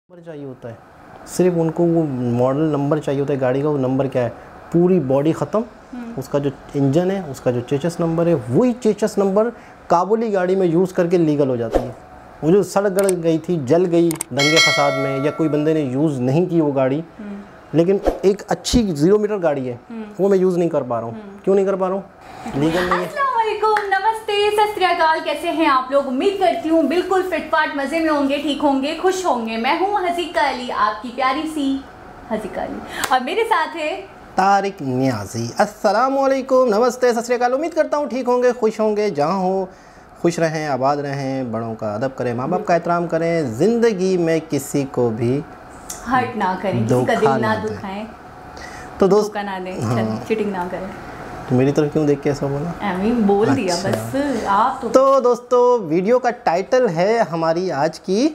Number चाहिए होता है, सिर्फ उनको वो मॉडल नंबर चाहिए होता है गाड़ी का। वो नंबर क्या है, पूरी बॉडी ख़त्म, उसका जो इंजन है, उसका जो चेचस नंबर है, वही चेचस नंबर काबुली गाड़ी में यूज़ करके लीगल हो जाती है। वो जो सड़ गड़ गई थी, जल गई दंगे फसाद में, या कोई बंदे ने यूज़ नहीं की वो गाड़ी, लेकिन एक अच्छी 0 मीटर गाड़ी है, वो मैं यूज़ नहीं कर पा रहा हूँ। क्यों नहीं कर पा रहा हूँ? लीगल नहीं है। नमस्ते, सत श्री अकाल। कैसे हैं आप लोग? उम्मीद करती हूँ बिल्कुल फिटफाट मज़े में होंगे, ठीक होंगे, खुश होंगे। मैं हूँ हज़ीका अली, आपकी प्यारी सी हज़ीका अली, और मेरे साथ है तारिक नियाज़ी। अस्सलामुअलैकुम, नमस्ते, सत श्री अकाल। उम्मीद करता हूँ ठीक होंगे, खुश होंगे, जहाँ हो खुश रहें, आबाद रहें, बड़ों का अदब करें, माँ बाप का एहतराम करें, ज़िंदगी में किसी को भी हर्ट ना करें, किसी का दिल ना दुखाएं, तो दोस्त धोखा ना दें, चीटिंग ना करें। तो मेरी तरफ क्यों देख के ऐसा बोला? बोल दिया बस आप तो दोस्तों, वीडियो का टाइटल है हमारी आज की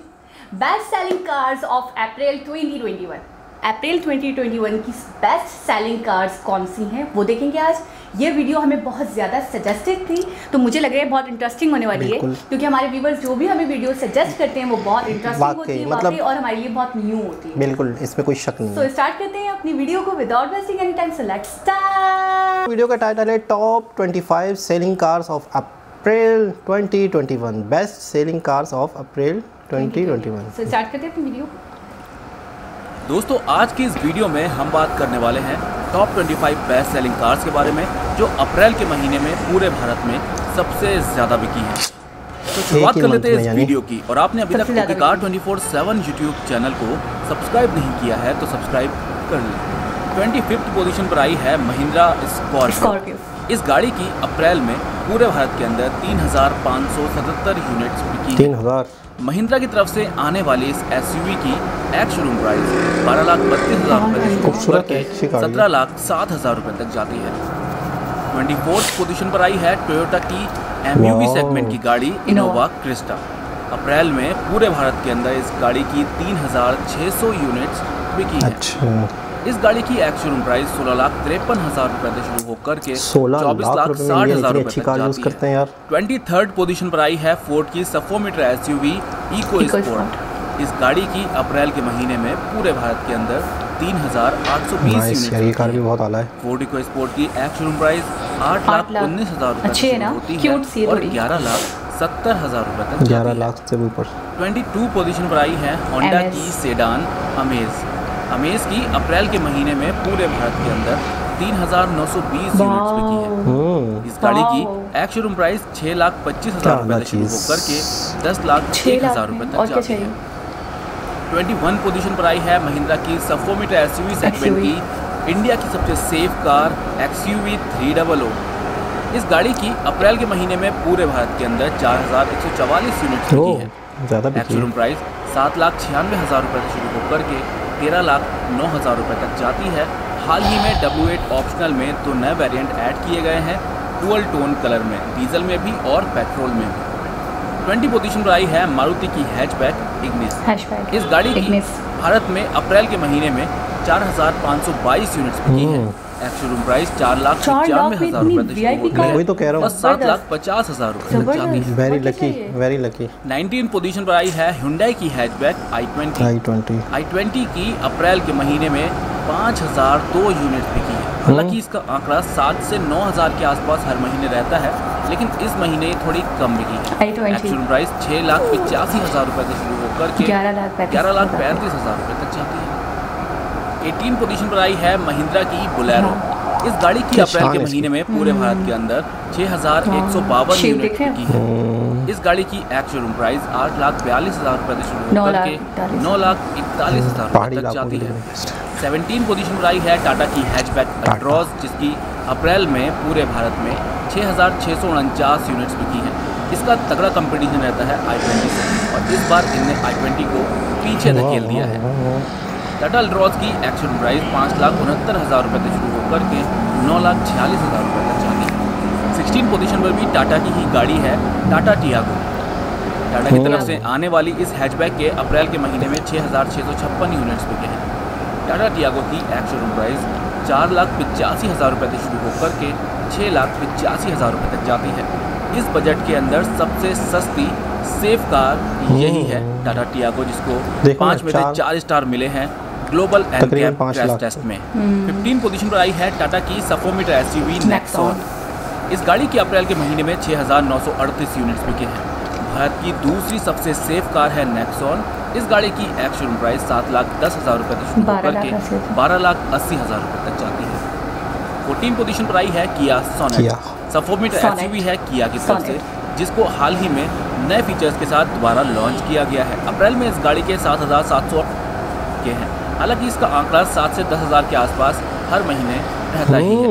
best selling cars of April 2021। अप्रैल 2021 की बेस्ट सेलिंग कार्स कौन सी हैं वो देखेंगे आज। ये वीडियो हमें बहुत ज़्यादा सजेस्टेड थी, तो मुझे लग रहा है बहुत इंटरेस्टिंग होने वाली है, क्योंकि हमारे व्यूवर्स जो भी हमें वीडियो सजेस्ट करते हैं वो बहुत इंटरेस्टिंग होती है, मतलब और हमारे लिए बहुत न्यू होती है। बिल्कुल, इसमें कोई शक नहीं है। तो स्टार्ट करते हैं अपनी वीडियो को without wasting any time. So let's start. Video का टाइटल है top 25 selling cars of April 2021, best selling cars of April 2021। So start करते हैं अपनी वीडियो। दोस्तों, आज की इस वीडियो में हम बात करने वाले हैं टॉप 25 बेस्ट सेलिंग कार्स के बारे में, जो अप्रैल के महीने में पूरे भारत में सबसे ज़्यादा बिकी हैं। तो शुरुआत कर लेते हैं इस वीडियो की। और आपने अभी तक ओके कार 24/7 यूट्यूब चैनल को सब्सक्राइब नहीं किया है तो सब्सक्राइब कर लें। 25th पोजीशन पर आई है महिंद्रा स्कॉर्पियो। इस गाड़ी की अप्रैल में पूरे भारत के अंदर 3577 यूनिट्स बिकी। 3000। महिंद्रा की तरफ से आने वाली इस एसयूवी की एक्स शोरूम प्राइस 12,32,000 रुपये से 17,07,000 रुपये तक जाती है। 24th पोजीशन पर आई है टोयोटा की एमयूवी सेगमेंट की गाड़ी इनोवा क्रिस्टा। अप्रैल में पूरे भारत के अंदर इस गाड़ी की 3,600 यूनिट्स बिकी है। इस गाड़ी की एक्स शोरूम प्राइस 16,53,000 रुपये से शुरू होकर के 24,60,000 रुपये तक जाती है। 23rd पोजीशन पर आई है फोर्ड की सफो मीटर एसयूवी इको स्पोर्ट। इस गाड़ी की अप्रैल के महीने में पूरे भारत के अंदर 3,820 यूनिट कार भी बहुत आला है। फोर्ड इको स्पोर्ट की एक्स शोरूम प्राइस 8,19,000 रुपये होती है और 11,70,000 रुपये तक 11 लाख से ऊपर। 22 पोजीशन पर आई है होंडा की सेडान अमेज की अप्रैल के महीने में पूरे भारत के अंदर 3,920 यूनिट्स बिकी है। इस गाड़ी की एक्स शोरूम प्राइस 6,25,000 रुपये से शुरू होकर के 10,01,000 रुपये तक जाती है। 21 पोजीशन पर आई है महिंद्रा की सफो मीटर एसयूवी सेगमेंट की इंडिया की सबसे सेफ कार XUV 300। इस गाड़ी की अप्रैल के महीने में पूरे भारत के अंदर 4,144 यूनिट्स बिकी है। एक्स शोरूम प्राइस 7,96,000 रुपये से शुरू होकर के 13,09,000 रुपये तक जाती है। हाल ही में W8 ऑप्शनल में 2 नए वेरिएंट ऐड किए गए हैं, डुअल टोन कलर में, डीजल में भी और पेट्रोल में भी। 20 पोजीशन पर आई है मारुति की हैचबैक इग्निस। इस गाड़ी की भारत में अप्रैल के महीने में 4,522 यूनिट्स बिकी है। एक्स शोरूम प्राइस 4,95,000 रुपये से शुरू होकर वही तो कह रहा हूँ 7,50,000 रुपये तक जाती है। Very lucky. 19 पोजीशन पर आई है हुंडई की हैचबैक i20 की अप्रैल के महीने में 5,002 यूनिट्स बिकी है। हालांकि इसका आंकड़ा 7 से 9,000 के आसपास हर महीने रहता है, लेकिन इस महीने थोड़ी कम बिकी है। एक्स शोरूम प्राइस 6,85,000 रुपये से शुरू होकर के 11,35,000 रुपये तक जाती है। 18 पोजीशन पर आई है महिंद्रा की बोलेरो। इस गाड़ी की अप्रैल के महीने में पूरे भारत के अंदर 6,152 यूनिट बिकी है। इस गाड़ी की एक्स शोरूम प्राइस 8,42,000 रुपये से शुरू होकर के 9,41,000 रुपये तक जाती है। 17 पोजीशन पर आई है टाटा की हैचबैक अल्ट्रॉज, जिसकी अप्रैल में पूरे भारत में 6,649 यूनिट्स बिकी है। इसका तगड़ा कंपटीशन रहता है i20 से, और इस बार इनने i20 को पीछे धकेल दिया है। टाटा अल्ट्रॉज की एक्स शोरूम प्राइस 5,69,000 रुपये से शुरू होकर के 9,46,000 रुपये तक जाती है। 16 पोजीशन पर भी टाटा की ही गाड़ी है टाटा टियागो। टाटा की तरफ से आने वाली इस हैचबैक के अप्रैल के महीने में 6,656 यूनिट्स बिके हैं। टाटा टियागो की एक्स शोरूम प्राइस 4,85,000 रुपये से शुरू होकर के 6,85,000 रुपये तक जाती है। इस बजट के अंदर सबसे सस्ती सेफ कार यही है टाटा टियागो, जिसको देखो 5 में से 4 स्टार मिले हैं ग्लोबल तकरीबन 5 क्रैश लाख टेस्ट में। 15 पोजीशन पर आई है टाटा की सफोमीटर एसयूवी नेक्सॉन। इस गाड़ी की अप्रैल के महीने में 6,938 यूनिट्स बिके हैं। भारत की दूसरी सबसे सेफ कार है नेक्सॉन। इस गाड़ी की एक्स शोरूम प्राइस 7,10,000 रुपये से शुरू होकर के 12,80,000 रुपये तक जाती है। 14 पोजीशन पर आई है किया सोनेट। सफोमीटर एसयूवी है किया की तरफ से, जिसको हाल ही में नए फीचर्स के साथ दोबारा लॉन्च किया गया है। अप्रैल में इस गाड़ी के 7,700 के हैं। हालांकि इसका आंकड़ा 7 से 10,000 के आसपास हर महीने रहता ही है।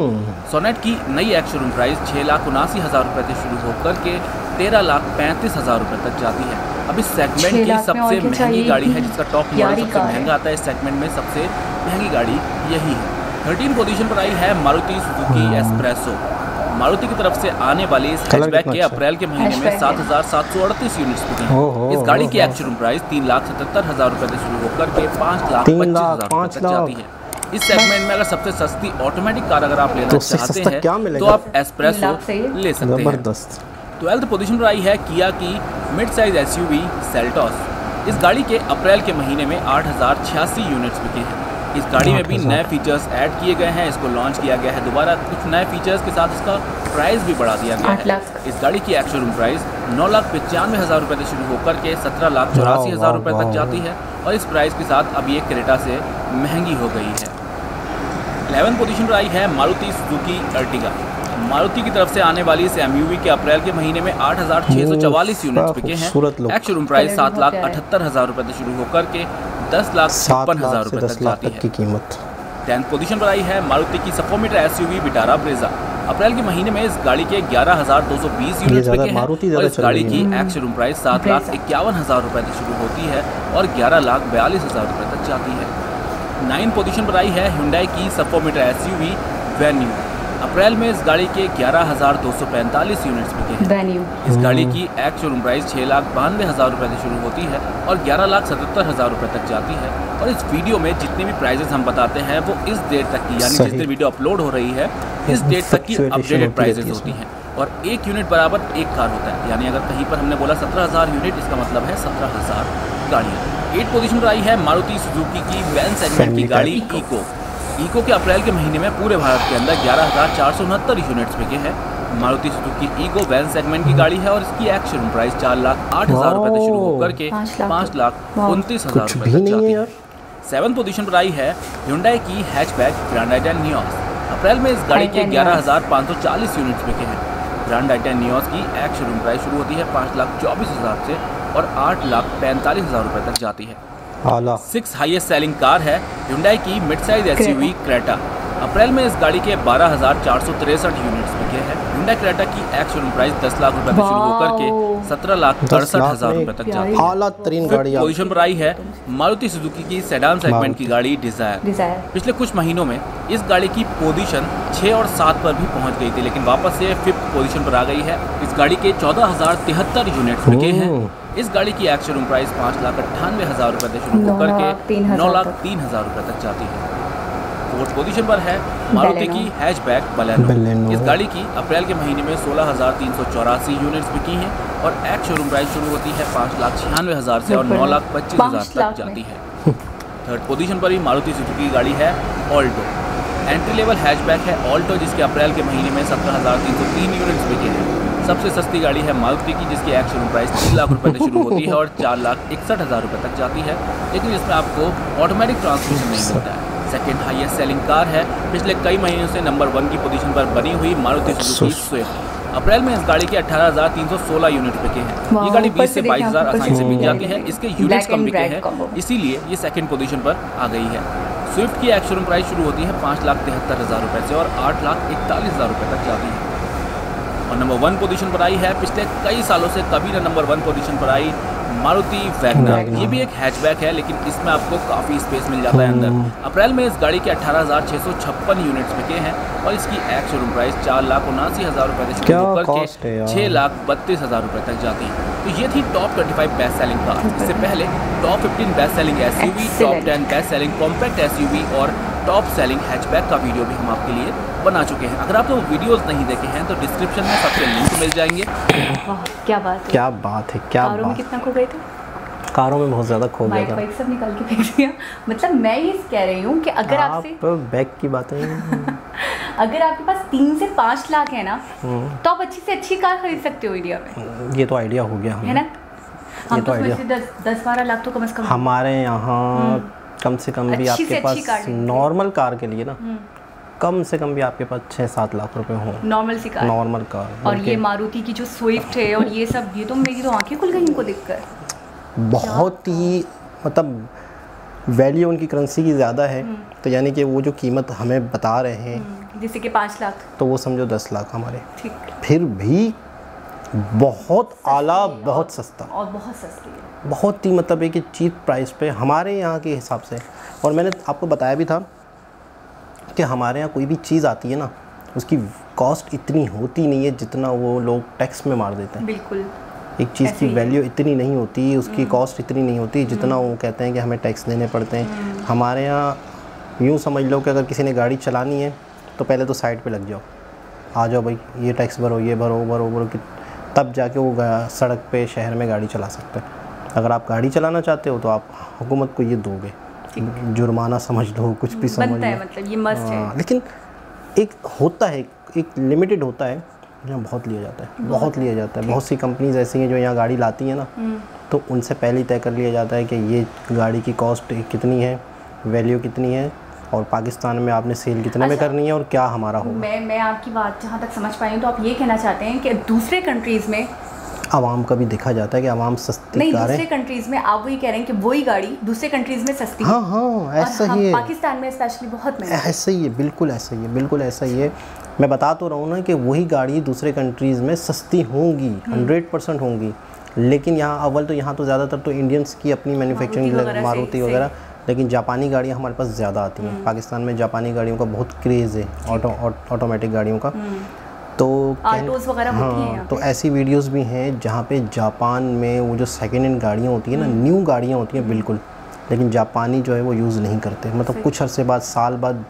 सोनेट की नई एक्स शोरूम प्राइस 6,79,000 रुपये से शुरू होकर के 13,35,000 रुपये तक जाती है। अब इस सेगमेंट की सबसे महंगी गाड़ी है, जिसका टॉप मॉडल सबसे महंगा आता है। इस सेगमेंट में सबसे महंगी गाड़ी यही है। 13 पोजीशन पर आई है मारुति सुजुकी एस्प्रेसो। मारुति की तरफ से आने वाली इस हैचबैक के अप्रैल के महीने में 7,738 यूनिट्स बिकी हैं। इस गाड़ी की एक्स शोरूम प्राइस 3,77,000 रुपये से शुरू होकर के 5,25,000 रुपये तक जाती है। इस सेगमेंट में अगर सबसे सस्ती ऑटोमेटिक कार अगर आप लेना चाहते हैं तो आप एस्प्रेसो ले सकते हैं। 12th पोजीशन पर आई है किया की मिड साइज एसयूवी सेल्टॉस। इस गाड़ी के अप्रैल के महीने में 8,086 यूनिट्स बिके हैं। इस गाड़ी में भी नए फीचर्स ऐड किए गए हैं। इसको लॉन्च किया गया है दोबारा कुछ नए फीचर्स के साथ। इसका प्राइस भी बढ़ा दिया गया है। इस गाड़ी की एक्स शोरूम प्राइस 9,95,000 रुपये से शुरू होकर के 17,84,000 रुपये तक जाती है और इस प्राइस के साथ अब ये क्रेटा से महंगी हो गई है। 11th पोजीशन पर आई है मारुति सुजुकी अर्टिगा। मारुति की तरफ से आने वाली इस एमयूवी के अप्रैल के महीने में 8,644 यूनिट्स बिके हैं। एक्स शोरूम प्राइस 7,78,000 रुपये से शुरू होकर के 10,56,000 रुपये तक जाती है। कीमत 10th पोजीशन पर आई है मारुति की सफोमीटर एसयूवी विटारा ब्रेजा। अप्रैल के महीने में इस गाड़ी के 11,220 यूनिट्स बिके हैं और इस गाड़ी की एक्स शोरूम प्राइस 7,51,000 रुपये से शुरू होती है और 11,42,000 रुपये तक जाती है। 9th पोजीशन पर आई है हुंडई की सफोमीटर एसयूवी वेन्यू। अप्रैल में इस गाड़ी के 11,245 यूनिट्स बिके हैं। इस गाड़ी की एक्स शोरूम प्राइस 6,92,000 रुपये से शुरू होती है और 11,77,000 रुपये तक जाती है। और इस वीडियो में जितनी भी प्राइजेस हम बताते हैं वो इस डेट तक की, यानी जिस दिन वीडियो अपलोड हो रही है इस डेट तक की अपडेटेड प्राइजेस होती हैं। और 1 यूनिट बराबर 1 कार होता है, यानी अगर कहीं पर हमने बोला 17,000 यूनिट, इसका मतलब है 17,000 गाड़ियाँ। 8th पोजीशन पर आई है मारुति सुजुकी की वैन सेगमेंट की गाड़ी इको के अप्रैल के महीने में पूरे भारत के अंदर 11,469 यूनिट्स बिके हैं। Maruti Suzuki Eeco van segment की गाड़ी है और इसकी एक्स शोरूम प्राइस 4,08,000 रुपये से शुरू होकर के 5,29,000 रुपये तक जाती है। 7th पोजीशन पर आई है हुंडई की हैचबैक ग्रैंड आइटेन नियोस। अप्रैल में इस गाड़ी के 11,540 यूनिट्स बिके हैं। ग्रैंड आइटेन नियोस की एक्स शोरूम प्राइस शुरू होती है 5,24,000 से और 8,45,000 रुपये तक जाती है। 6th हाईएस्ट सेलिंग कार है हुंडई की मिड साइज एसयूवी क्रेटा। अप्रैल में इस गाड़ी के 12,463 यूनिट्स बिके हैं। हुंडई क्रेटा की एक्स शोरूम प्राइस 10 लाख रुपये से शुरू होकर के 17,68,000 रुपये तक जाती है। पोजीशन पर आई है मारुति सुजुकी की सेडान सेगमेंट की गाड़ी डिजायर। पिछले कुछ महीनों में इस गाड़ी की पोजीशन 6 और 7 पर भी पहुंच गई थी, लेकिन वापस से 5th पोजीशन पर आ गई है। इस गाड़ी के 14,073 यूनिट्स बिके हैं। इस गाड़ी की एक्स शोरूम प्राइस 5,98,000 रुपये से शुरू होकर के 9,03,000 रुपये तक जाती है। 4th पोजीशन पर है मारुति की हैचबैक बलेनो। इस गाड़ी की अप्रैल के महीने में 16,384 यूनिट्स बिकी हैं और एक्स शोरूम प्राइस शुरू होती है 5,96,000 से और 9,25,000 तक जाती है। 3rd पोजीशन पर ही मारुति सुजुकी की गाड़ी है ऑल्टो। एंट्री लेवल हैचबैक है ऑल्टो, जिसके अप्रैल के महीने में 17,303 यूनिट्स बिके हैं। सबसे सस्ती गाड़ी है मारुति की, जिसकी एक्स शोरूम प्राइस 3 लाख रुपये से शुरू होती है और 4,61,000 रुपये तक जाती है, लेकिन इसमें आपको ऑटोमेटिक ट्रांसमिशन नहीं मिलता है। 2nd हाईएस्ट सेलिंग कार है पिछले कई महीनों से नंबर 1 की पोजीशन पर बनी हुई मारुति सुजुकी स्विफ्ट। अप्रैल में इस गाड़ी के 18,316 यूनिट बिके हैं। ये गाड़ी 20 से 22,000 आसानी से बिक जाती है। इसके यूनिट्स कम बिके हैं, इसीलिए ये 2nd पोजीशन पर आ गई है। स्विफ्ट की एक्स शोरूम प्राइस शुरू होती है 5,73,000 रुपये से और 8,41,000 रुपये तक जाती है। और नंबर 1 पोजीशन पर आई है पिछले कई सालों से कभी ना नंबर 1 पोजीशन पर आई मारुति वैगनर। ये भी एक हैचबैक है, लेकिन इसमें आपको काफ़ी स्पेस मिल जाता है अंदर। अप्रैल में इस गाड़ी के 18,656 यूनिट्स बिके हैं और इसकी एक्स शोरूम प्राइस 4,79,000 रुपये से शुरू होकर के 6,32,000 रुपये तक जाती है। तो ये थी टॉप 25 बेस्ट सेलिंग कार। इससे पहले top 15 best selling SUV, top 10 best selling compact SUV और टॉप सेलिंग हैचबैक का वीडियो भी हम आपके लिए बना चुके हैं। अगर आपने वो वीडियोस नहीं देखे हैं तो डिस्क्रिप्शन में सबके लिंक मिल जाएंगे। वाह क्या बात है, क्या बात है, क्या कारों में बात। कितना खो गए थे? कारों में बहुत ज़्यादा खो गया था। बाइक सब निकाल के फेंक दिया। मतलब मैं ये कह रही हूँ कि अगर आप आपसे बैग की बातें अगर आपके पास 3 से 5 लाख है ना तो आप अच्छी से अच्छी कार खरीद सकते हो इंडिया में। ये तो आइडिया हो गया है ना। हम तो आइडिया 10-12 लाख तो कम से कम हमारे यहाँ कम से कम भी अच्छी आपके से अच्छी कार पास लेंगे। नॉर्मल कार के लिए ना कम से कम भी आपके पास 6-7 लाख रुपए हो। नॉर्मल सी कार। Normal car. और ये मारुति की जो स्विफ्ट है और ये सब, ये तो मेरी तो आंखें खुल गई इनको देखकर। बहुत ही मतलब वैल्यू उनकी करेंसी की ज़्यादा है, तो यानी कि वो जो कीमत हमें बता रहे हैं जैसे कि 5 लाख, तो वो समझो 10 लाख हमारे। ठीक। फिर भी बहुत आला, बहुत सस्ता और बहुत सस्ती है, बहुत ही मतलब एक चीप प्राइस पे हमारे यहाँ के हिसाब से। और मैंने आपको बताया भी था कि हमारे यहाँ कोई भी चीज़ आती है ना उसकी कॉस्ट इतनी होती नहीं है जितना वो लोग टैक्स में मार देते हैं। बिल्कुल। एक चीज़ की वैल्यू इतनी नहीं होती, उसकी कॉस्ट इतनी नहीं होती जितना वो कहते हैं कि हमें टैक्स देने पड़ते हैं। हमारे यहाँ यूँ समझ लो कि अगर किसी ने गाड़ी चलानी है तो पहले तो साइड पे लग जाओ, आ जाओ भाई ये टैक्स भरो, ये भरो भरो भरो, तब जाके वो सड़क पे शहर में गाड़ी चला सकते हैं। अगर आप गाड़ी चलाना चाहते हो तो आप हुकूमत को ये दोगे, जुर्माना समझ लो, कुछ भी समझ लो, मतलब ये मस्ट है। लेकिन एक होता है, एक लिमिटेड होता है, यहाँ बहुत लिया जाता है, बहुत लिया जाता है। बहुत सी कंपनीज ऐसी हैं जो यहाँ गाड़ी लाती हैं ना, तो उनसे पहले ही तय कर लिया जाता है कि ये गाड़ी की कॉस्ट कितनी है, वैल्यू कितनी है और पाकिस्तान में आपने सेल कितने में करनी है और क्या हमारा होगा। मैं आपकी बात जहाँ तक समझ पाई हूँ तो आप ये कहना चाहते हैं कि दूसरे कंट्रीज़ में आवाम का भी देखा जाता है कि आवाम सस्ती नहीं, कारें, दूसरे कंट्रीज़ में आप वही कह रहे हैं कि वही गाड़ी दूसरे कंट्रीज़ में सस्ती है। हाँ ऐसा ही है। पाकिस्तान में स्पेशली बहुत महंगी। ऐसा ही है, बिल्कुल ऐसा ही है, बिल्कुल ऐसा ही है। मैं बता तो रहा हूँ ना कि वही गाड़ी दूसरे कंट्रीज़ में सस्ती होंगी, 100% होंगी, लेकिन यहाँ अव्वल तो यहाँ तो ज़्यादातर तो इंडियंस की अपनी मैन्युफैक्चरिंग, मारुति वगैरह, लेकिन जापानी गाड़ियाँ हमारे पास ज़्यादा आती हैं। पाकिस्तान में जापानी गाड़ियों का बहुत क्रेज़ है, ऑटोमेटिक गाड़ियों का। तो ऑटोज़ वगैरह होती हैं यहाँ तो ऐसी वीडियोस भी हैं जहाँ पे जापान में वो जो सेकेंड हैंड गाड़ियाँ होती हैं ना, न्यू गाड़ियाँ होती हैं बिल्कुल, लेकिन जापानी जो है वो यूज़ नहीं करते, मतलब कुछ अरसे बाद, साल बाद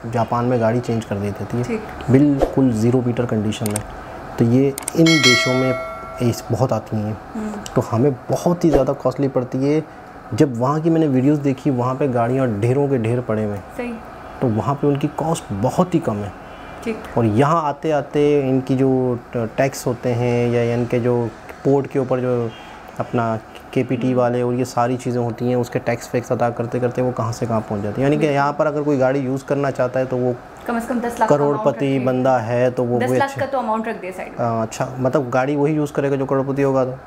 जापान में गाड़ी चेंज कर देती है बिल्कुल 0 मीटर कंडीशन में। तो ये इन देशों में बहुत आती हैं, तो हमें बहुत ही ज़्यादा कॉस्टली पड़ती है। जब वहाँ की मैंने वीडियोस देखी, वहाँ पे गाड़ियाँ ढेरों के ढेर पड़े हुए, तो वहाँ पे उनकी कॉस्ट बहुत ही कम है। और यहाँ आते आते इनकी जो टैक्स होते हैं या इनके जो पोर्ट के ऊपर जो अपना KPT वाले और ये सारी चीज़ें होती हैं, उसके टैक्स फैक्स अदा करते करते वो कहाँ से कहाँ पहुँच जाती है। यानी कि यहाँ पर अगर कोई गाड़ी यूज़ करना चाहता है तो वो कम से कम 10 लाख करोड़पति बंदा है तो वो 10 लाख का तो अमाउंट रख दे साइड में। अच्छा, मतलब गाड़ी वही यूज़ करेगा जो करोड़पति होगा। तो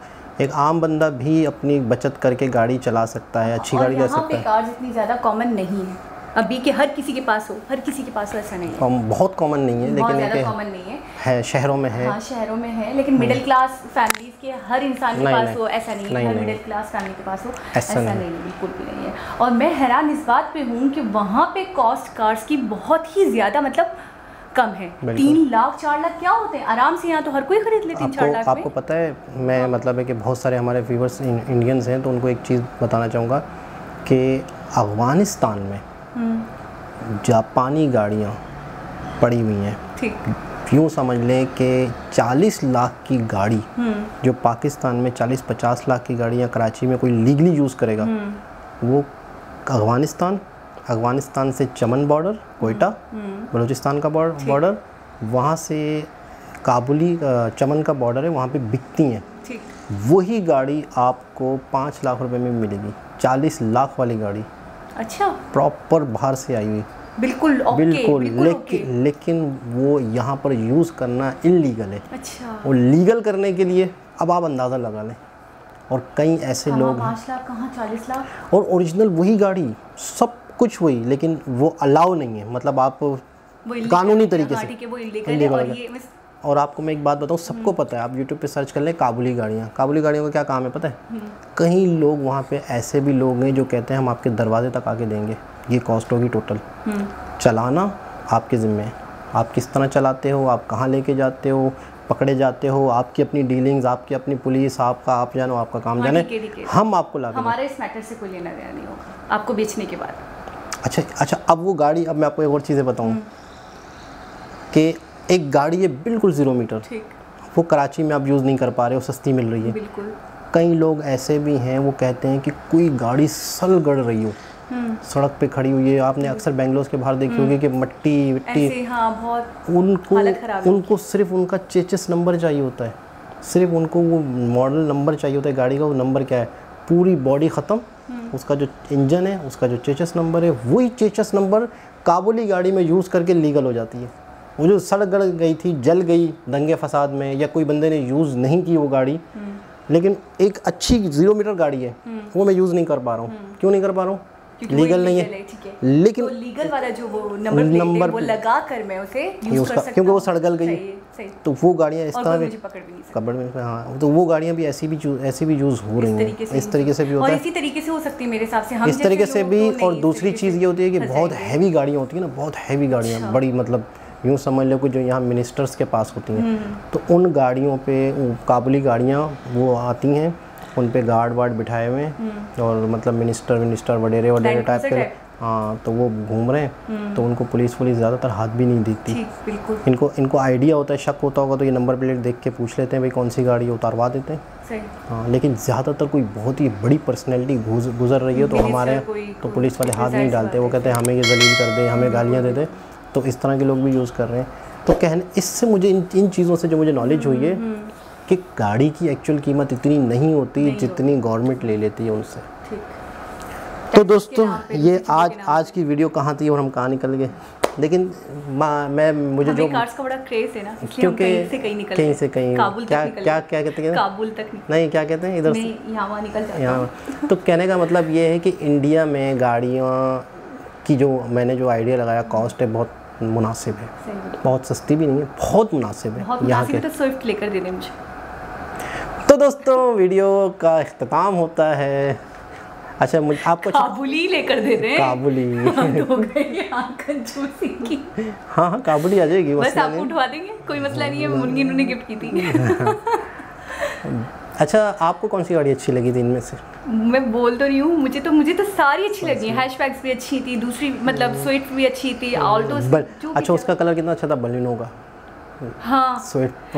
एक आम बंदा भी अपनी बचत करके गाड़ी चला सकता है, अच्छी गाड़ी ले सकता है। कार्स इतनी ज़्यादा कॉमन नहीं है अभी कि हर किसी के पास हो, हर किसी के पास हो ऐसा नहीं है। बहुत कॉमन नहीं है, लेकिन ज़्यादा कॉमन नहीं है, शहरों में है। हाँ शहरों में है, लेकिन मिडिल क्लास फैमिलीज के हर इंसान के पास हो ऐसा नहीं है, हर मिडिल क्लास फैमिली के पास हो ऐसा नहीं है, बिल्कुल भी नहीं है। और मैं हैरान इस बात पे हूँ कि वहाँ पे कॉस्ट कार्स की बहुत ही ज़्यादा मतलब कम है। 3 लाख 4 लाख क्या होते हैं आराम से, यहाँ तो हर कोई खरीद ले 3-4 लाख में। आपको पता है, मैं मतलब है कि बहुत सारे हमारे व्यूअर्स इंडियंस हैं, तो उनको एक चीज़ बताना चाहूँगा कि अफ़गानिस्तान में जापानी गाड़ियाँ पड़ी हुई हैं। ठीक, यूँ समझ लें कि 40 लाख की गाड़ी जो पाकिस्तान में 40-50 लाख की गाड़ी या कराची में कोई लीगली यूज़ करेगा, वो अफ़गानिस्तान से चमन बॉर्डर, कोयटा बलूचिस्तान का बॉर्डर, वहाँ से काबुली चमन का बॉर्डर है, वहाँ पे बिकती हैं। वही गाड़ी आपको 5 लाख रुपए में मिलेगी, 40 लाख वाली गाड़ी। अच्छा, प्रॉपर बाहर से आई हुई, बिल्कुल लेकिन वो यहाँ पर यूज़ करना इलीगल है। अच्छा, और लीगल करने के लिए अब आप अंदाज़ा लगा लें, और कई ऐसे लोग 5 लाख कहाँ 40 लाख, और ओरिजिनल वही गाड़ी, सब कुछ वही, लेकिन वो अलाउ नहीं है, मतलब आप कानूनी तरीके से वो इलीगल है। और आपको मैं एक बात बताऊँ, सबको पता है, आप YouTube पे सर्च कर लें काबुली गाड़ियाँ। काबुली गाड़ियों का क्या काम है पता है? कई लोग वहाँ पे ऐसे भी लोग हैं जो कहते हैं हम आपके दरवाजे तक आके देंगे, ये कॉस्ट होगी टोटल, चलाना आपके ज़िम्मे है, आप किस तरह चलाते हो, आप कहाँ लेके जाते हो, पकड़े जाते हो, आपकी अपनी डीलिंग्स, आपकी अपनी पुलिस, आपका आप जानो, आपका काम जाने, हम आपको ला, हमारे इस मैटर से कोई लेना देना नहीं होगा आपको बेचने के बाद। अच्छा अब वो गाड़ी, अब मैं आपको एक और चीज़ें बताऊँ कि एक गाड़ी है बिल्कुल 0 मीटर, वो कराची में आप यूज़ नहीं कर पा रहे हो, सस्ती मिल रही है। बिल्कुल। कई कई लोग ऐसे भी हैं वो कहते हैं कि कोई गाड़ी सल गड़ रही हो, सड़क पे खड़ी हुई है, आपने अक्सर बेंगलोर के बाहर देखी होगी कि मिट्टी हाँ, बहुत उनको सिर्फ उनका चेचिस नंबर चाहिए होता है, सिर्फ उनको वो मॉडल नंबर चाहिए होता है गाड़ी का। वो नंबर क्या है, पूरी बॉडी ख़त्म, उसका जो इंजन है, उसका जो चेचिस नंबर है, वही चेचिस नंबर काबुली गाड़ी में यूज़ करके लीगल हो जाती है। वो जो सड़क गड़ गई थी, जल गई दंगे फसाद में, या कोई बंदे ने यूज़ नहीं की वो गाड़ी, लेकिन एक अच्छी 0 मीटर गाड़ी है, वो मैं यूज़ नहीं कर पा रहा हूँ। क्यों नहीं कर पा रहा हूँ? लीगल नहीं है, लेकिन तो लीगल वाला जो वो नंबर वो लगा कर मैं उसे यूज़ कर सकता हूँ, क्योंकि वो सड़गल गई। तो वो गाड़ियाँ इस तरह पकड़ में, हाँ, तो वो गाड़ियाँ भी ऐसी भी यूज़ हो रही हैं, इस तरीके से भी होता है, इसी तरीके से हो सकती है मेरे हिसाब से, हम इस तरीके से भी। और दूसरी चीज़ ये होती है कि बहुत हैवी गाड़ियाँ होती है ना, बहुत हैवी गाड़ियाँ, बड़ी, मतलब यूँ समझ लो कि जो यहाँ मिनिस्टर्स के पास होती हैं, तो उन गाड़ियों पे काबुली गाड़ियाँ वो आती हैं, उन पे गार्ड वार्ड बिठाए हुए हैं, और मतलब मिनिस्टर वडेरे टाइप के, हाँ, तो वो घूम रहे हैं, तो उनको पुलिस ज़्यादातर हाथ भी नहीं देती। इनको आइडिया होता है, शक होता होगा, तो ये नंबर प्लेट देख के पूछ लेते हैं भाई कौन सी गाड़ी, उतारवा देते हैं। हाँ, लेकिन ज़्यादातर कोई बहुत ही बड़ी पर्सनैलिटी गुजर रही है तो हमारे तो पुलिस वाले हाथ नहीं डालते, वो कहते हैं हमें ये जलील कर दे, हमें गालियाँ दे दे। तो इस तरह के लोग भी यूज़ कर रहे हैं। तो कहने इससे मुझे इन चीज़ों से जो मुझे नॉलेज हुई है कि गाड़ी की एक्चुअल कीमत इतनी नहीं होती जितनी गवर्नमेंट ले लेती है उनसे। तो दोस्तों, ये आज की वीडियो कहाँ थी और हम कहाँ निकल गए, लेकिन मुझे जो कार्स का बड़ा क्रेज है ना, क्योंकि कहीं से कहीं क्या कहते हैं, काबुल तक नहीं, क्या कहते हैं, इधर से यहाँ निकल जाते हैं। तो कहने का मतलब ये है कि इंडिया में गाड़ियाँ की जो मैंने जो आइडिया लगाया, कॉस्ट है बहुत मुनासिब है, बहुत सस्ती भी नहीं है, बहुत मुनासिब है यहाँ के। तो स्विफ्ट लेकर देने मुझे। तो दोस्तों, वीडियो का इख्तिताम होता है। अच्छा, आपको काबुली लेकर दे दें, काबुली हो गई की। हाँ, काबुली आ जाएगी, बस आपको उठवा देंगे, कोई मसला नहीं है, मुर्गी इन्होंने गिफ्ट की थी। अच्छा, आपको कौन सी गाड़ी अच्छी लगी थी इनमें से? मैं बोल तो रही हूँ, मुझे तो सारी अच्छी लगी है। हैचबैक्स भी अच्छी थी, दूसरी मतलब स्विफ्ट भी अच्छी थी, ऑल्टो। अच्छा, उसका कलर कितना अच्छा था, बलिनो का। हाँ, स्विफ्ट,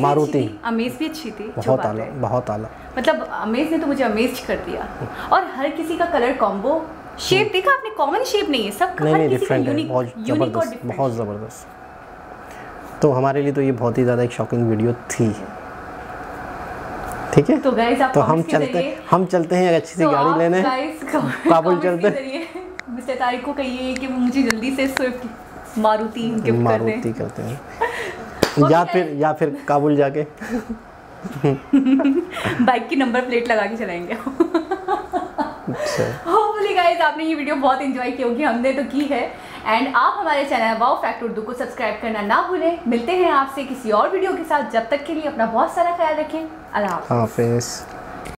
मारुति, अमेज भी अच्छी थी, बहुत आला, बहुत आला। मतलब अमेज ने तो मुझे अमेज कर दिया। और हर किसी का कलर कॉम्बो, शेप देखा आपने, कॉमन शेप नहीं है, सब हर किसी का यूनिक, बहुत ज़बरदस्त। तो हमारे लिए तो ये बहुत ही ज़्यादा एक शॉकिंग वीडियो थी। ठीक है, तो गाइस, आप तो हम चलते हैं एक अच्छी सी गाड़ी लेने, काबुल चलते हैं। मिस्टर तारिक को कहिए कि वो मुझे जल्दी से स्विफ्ट मारुति करते हैं, या फिर काबुल जाके बाइक की नंबर प्लेट लगा के चलाएंगे। होपफुली गाइस, आपने ये वीडियो बहुत एंजॉय की होगी, हमने तो की है। एंड आप हमारे चैनल वाओ फैक्ट उर्दू को सब्सक्राइब करना ना भूलें। मिलते हैं आपसे किसी और वीडियो के साथ, जब तक के लिए अपना बहुत सारा ख्याल रखें। अल्लाह हाफ़िज़।